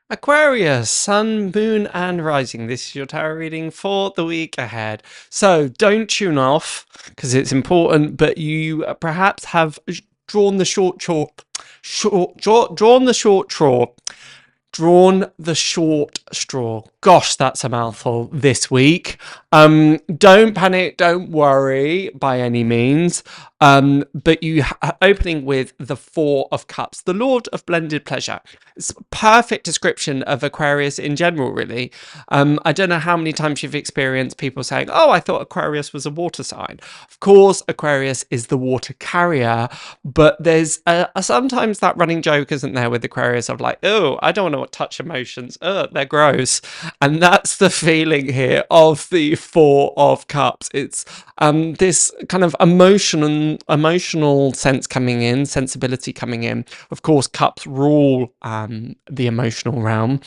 Aquarius, Sun, Moon, and Rising. This is your tarot reading for the week ahead. So don't tune off because it's important, but you perhaps have drawn the drawn the short straw. Gosh, that's a mouthful this week. Don't panic, don't worry by any means. But you opening with the Four of Cups, the Lord of Blended Pleasure. It's a perfect description of Aquarius in general, really. I don't know how many times you've experienced people saying, oh, I thought Aquarius was a water sign. Of course, Aquarius is the water carrier, but there's sometimes that running joke, isn't there, with Aquarius of like, oh, I don't want to touch emotions. Oh, they're gross. And that's the feeling here of the Four of Cups. It's this kind of emotional sense coming in, sensibility coming in. Of course, cups rule the emotional realm,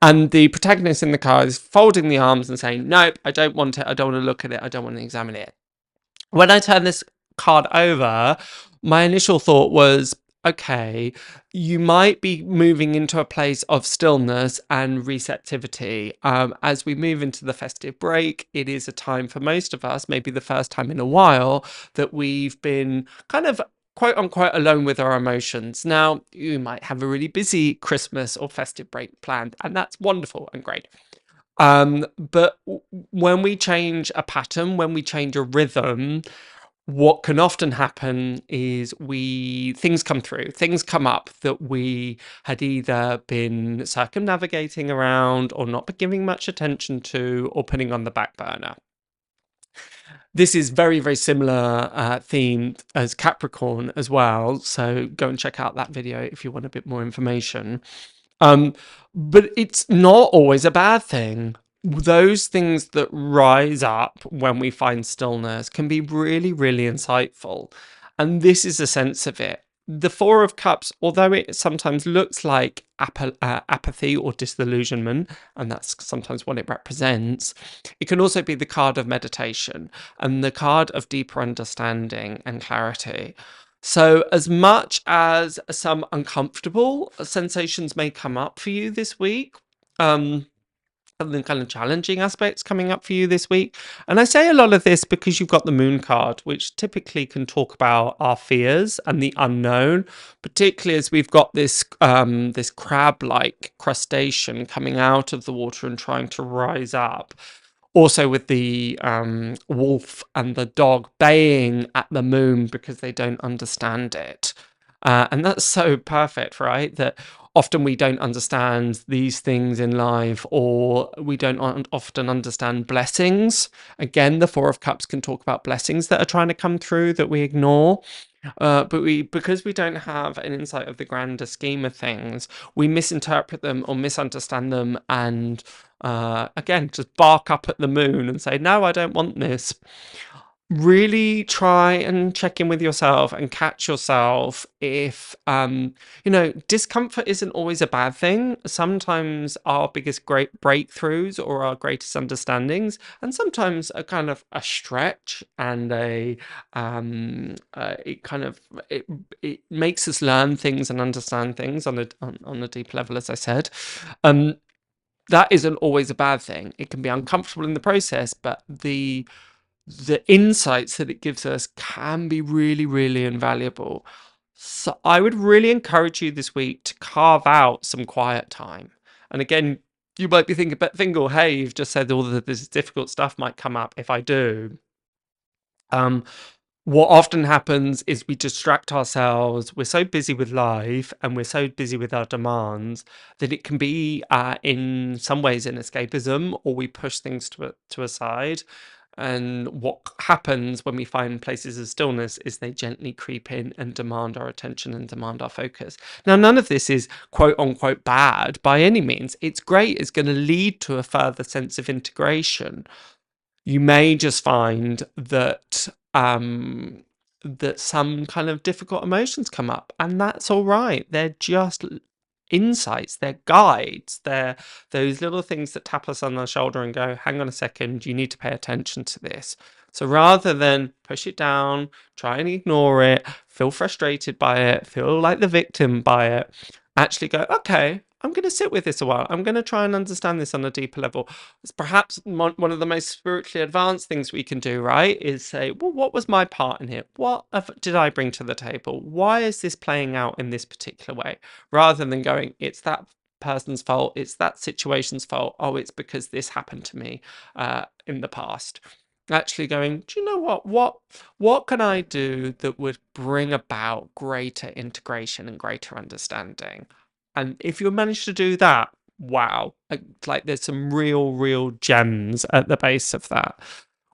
and the protagonist in the card is folding the arms and saying, nope, I don't want it, I don't want to look at it, I don't want to examine it. When I turn this card over, my initial thought was, okay, you might be moving into a place of stillness and receptivity. As we move into the festive break, it is a time for most of us, maybe the first time in a while, that we've been kind of quote unquote alone with our emotions. Now, you might have a really busy Christmas or festive break planned, and that's wonderful and great. But when we change a pattern, when we change a rhythm, what can often happen is things come through, things come up that we had either been circumnavigating around or not giving much attention to or putting on the back burner. This is very, very similar themed as Capricorn as well. So go and check out that video if you want a bit more information. But it's not always a bad thing. Those things that rise up when we find stillness can be really, really insightful. And this is a sense of it. The Four of Cups, although it sometimes looks like apathy or disillusionment, and that's sometimes what it represents, it can also be the card of meditation and the card of deeper understanding and clarity. So as much as some uncomfortable sensations may come up for you this week, and the kind of challenging aspects coming up for you this week. And I say a lot of this because you've got the moon card, which typically can talk about our fears and the unknown, particularly as we've got this this crab-like crustacean coming out of the water and trying to rise up. Also with the wolf and the dog baying at the moon because they don't understand it. And that's so perfect, right? That often we don't understand these things in life, or we don't often understand blessings. Again, the Four of Cups can talk about blessings that are trying to come through that we ignore. But because we don't have an insight of the grander scheme of things, we misinterpret them or misunderstand them, and again, just bark up at the moon and say, no, I don't want this. Really try and check in with yourself and catch yourself if, discomfort isn't always a bad thing. Sometimes our biggest great breakthroughs or our greatest understandings, and sometimes a kind of a stretch and it makes us learn things and understand things on a deep level, as I said. That isn't always a bad thing. It can be uncomfortable in the process, but the insights that it gives us can be really, really invaluable. So I would really encourage you this week to carve out some quiet time. And again, you might be thinking, but Fiongal, hey, you've just said all of this difficult stuff might come up if I do. What often happens is we distract ourselves. We're so busy with life and we're so busy with our demands that it can be in some ways an escapism, or we push things to a side. And what happens when we find places of stillness is they gently creep in and demand our attention and demand our focus. Now, none of this is quote unquote bad by any means. It's great. It's going to lead to a further sense of integration. You may just find that that some kind of difficult emotions come up, and that's all right. They're just insights, they're guides, they're those little things that tap us on the shoulder and go, hang on a second, you need to pay attention to this. So rather than push it down, try and ignore it, feel frustrated by it, feel like the victim by it, actually go, okay, I'm going to sit with this a while. I'm going to try and understand this on a deeper level. It's perhaps one of the most spiritually advanced things we can do, right? Is say, well, what was my part in here? What did I bring to the table? Why is this playing out in this particular way? Rather than going, it's that person's fault, it's that situation's fault. Oh, it's because this happened to me in the past. Actually going, do you know what can I do that would bring about greater integration and greater understanding? And if you manage to do that, wow, like there's some real gems at the base of that.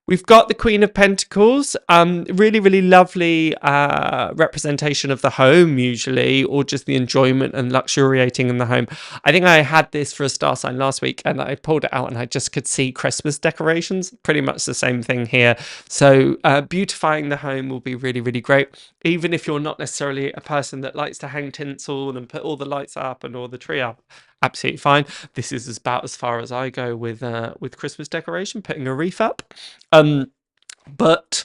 We've got the Queen of Pentacles, really lovely representation of the home usually, or just the enjoyment and luxuriating in the home. I think I had this for a star sign last week and I pulled it out and I just could see Christmas decorations, pretty much the same thing here. So beautifying the home will be really great, even if you're not necessarily a person that likes to hang tinsel and put all the lights up and all the tree up. Absolutely fine. This is about as far as I go with Christmas decoration, putting a wreath up. But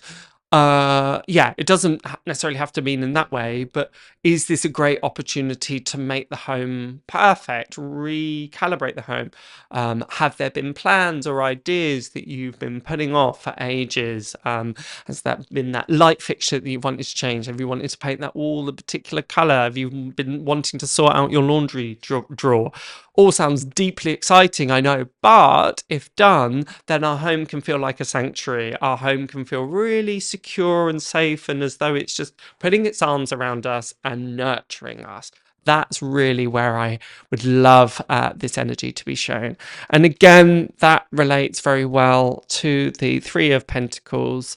yeah, it doesn't necessarily have to mean in that way, but is this a great opportunity to make the home perfect, recalibrate the home? Have there been plans or ideas that you've been putting off for ages? Has that been that light fixture that you wanted to change? Have you wanted to paint that wall a particular colour? Have you been wanting to sort out your laundry drawer? All sounds deeply exciting, I know, but if done, then our home can feel like a sanctuary. Our home can feel really secure and safe, and as though it's just putting its arms around us and nurturing us. That's really where I would love this energy to be shown. And again, that relates very well to the Three of Pentacles,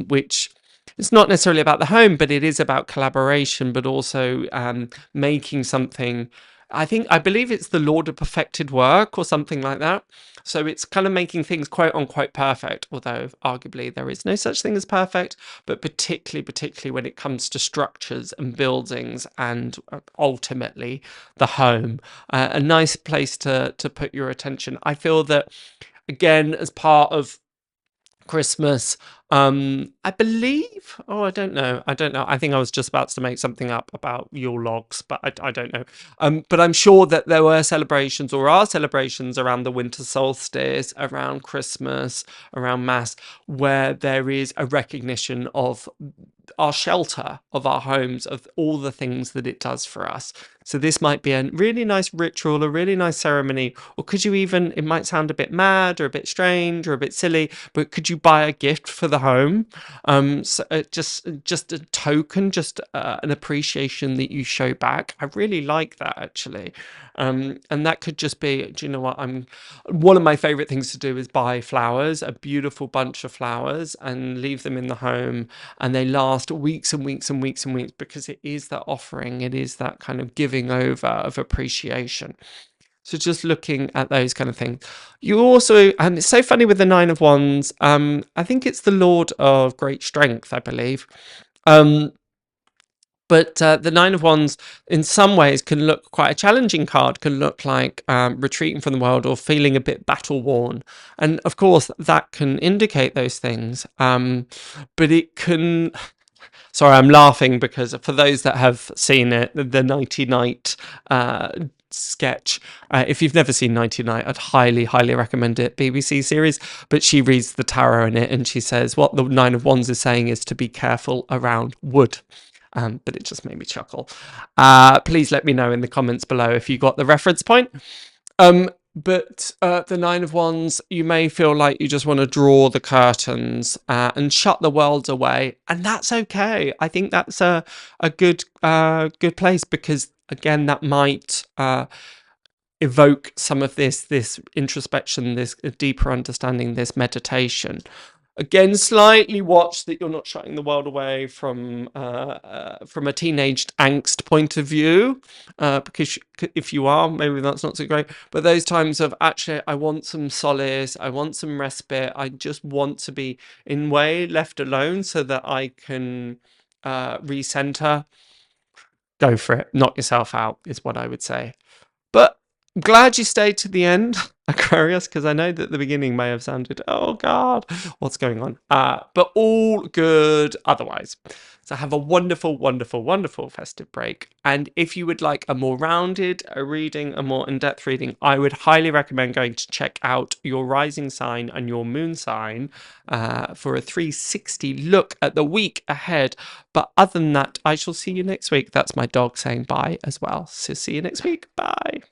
which it's not necessarily about the home, but it is about collaboration, but also making something. I believe it's the Lord of perfected work or something like that. So it's kind of making things quote unquote perfect, although arguably there is no such thing as perfect, but particularly when it comes to structures and buildings and ultimately the home, a nice place to put your attention. I feel that, again, as part of Christmas, I believe, I don't know, I think I was just about to make something up about Yule logs, but I don't know, but I'm sure that there were celebrations or are celebrations around the winter solstice, around Christmas, around Mass, where there is a recognition of our shelter, of our homes, of all the things that it does for us. So this might be a really nice ritual, a really nice ceremony, or could you even, it might sound a bit mad or a bit strange or a bit silly, but could you buy a gift for the home? So just a token, just an appreciation that you show back. I really like that, actually. And that could just be, do you know what, one of my favorite things to do is buy flowers, a beautiful bunch of flowers, and leave them in the home, and they last weeks and weeks and weeks and weeks, because it is that offering, it is that kind of giving over of appreciation. So just looking at those kind of things. You also, and it's so funny with the Nine of Wands, I think it's the Lord of Great Strength, I believe. But the Nine of Wands, in some ways, can look quite a challenging card, can look like retreating from the world or feeling a bit battle-worn. And, of course, that can indicate those things. But it can... Sorry, I'm laughing because for those that have seen it, the Nighty Night sketch, if you've never seen Nighty Night, I'd highly recommend it, BBC series. But she reads the tarot in it and she says what the Nine of Wands is saying is to be careful around wood. But it just made me chuckle. Please let me know in the comments below if you got the reference point. But the Nine of Wands, you may feel like you just want to draw the curtains and shut the world away, and that's okay. I think that's a good place, because again, that might evoke some of this introspection, this deeper understanding, this meditation. Again, slightly watch that you're not shutting the world away from a teenaged angst point of view, because if you are, maybe that's not so great. But those times of, actually, I want some solace, I want some respite, I just want to be in way left alone so that I can recenter. Go for it. Knock yourself out is what I would say. But glad you stayed to the end, Aquarius, because I know that the beginning may have sounded, oh God, what's going on? But all good otherwise. So have a wonderful, wonderful, wonderful festive break. And if you would like a more rounded reading, a more in-depth reading, I would highly recommend going to check out your rising sign and your moon sign for a 360 look at the week ahead. But other than that, I shall see you next week. That's my dog saying bye as well. So see you next week. Bye.